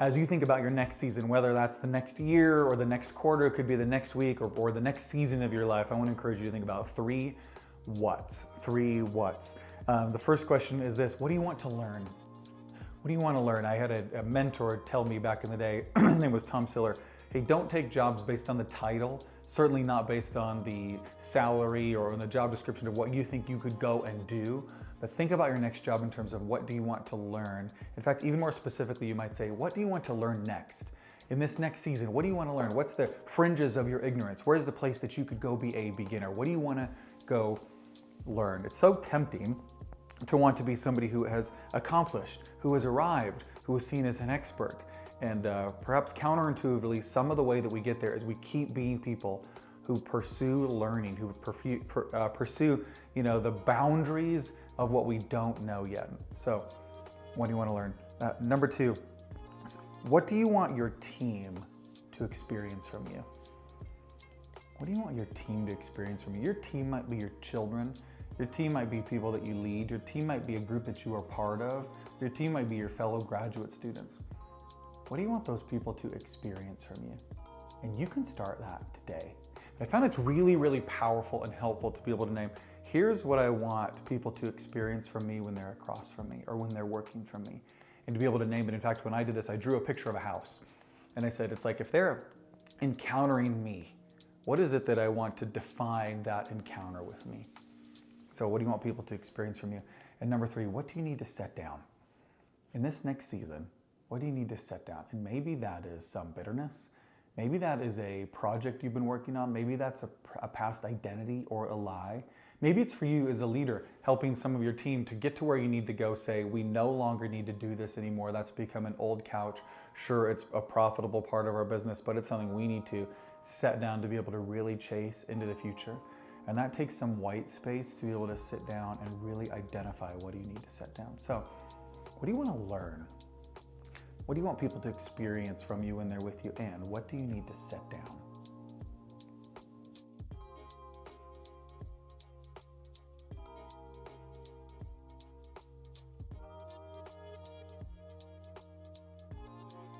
as you think about your next season, whether that's the next year or the next quarter, it could be the next week or the next season of your life, I want to encourage you to think about three whats. The first question is this: what do you want to learn? What do you want to learn? I had a mentor tell me back in the day, his name was Tom Siller, hey, don't take jobs based on the title, certainly not based on the salary or on the job description of what you think you could go and do, but think about your next job in terms of what do you want to learn. In fact, even more specifically, you might say, what do you want to learn next? In this next season, what do you want to learn? What's the fringes of your ignorance? Where's the place that you could go be a beginner? What do you want to go learn? It's so tempting to want to be somebody who has accomplished, who has arrived, who is seen as an expert. And perhaps counterintuitively, some of the way that we get there is we keep being people who pursue learning, who pursue the boundaries of what we don't know yet. So, what do you want to learn? Number two, what do you want your team to experience from you? What do you want your team to experience from you? Your team might be your children. Your team might be people that you lead. Your team might be a group that you are part of. Your team might be your fellow graduate students. What do you want those people to experience from you? And you can start that today. I found it's really, really powerful and helpful to be able to name, here's what I want people to experience from me when they're across from me or when they're working from me. And to be able to name it. In fact, when I did this, I drew a picture of a house. And I said, it's like if they're encountering me, what is it that I want to define that encounter with me? So what do you want people to experience from you? And number three, what do you need to set down? In this next season, what do you need to set down? And maybe that is some bitterness. Maybe that is a project you've been working on. Maybe that's a past identity or a lie. Maybe it's for you as a leader, helping some of your team to get to where you need to go, say, we no longer need to do this anymore. That's become an old couch. Sure, it's a profitable part of our business, but it's something we need to set down to be able to really chase into the future. And that takes some white space to be able to sit down and really identify what do you need to set down. So what do you want to learn? What do you want people to experience from you when they're with you? And what do you need to set down?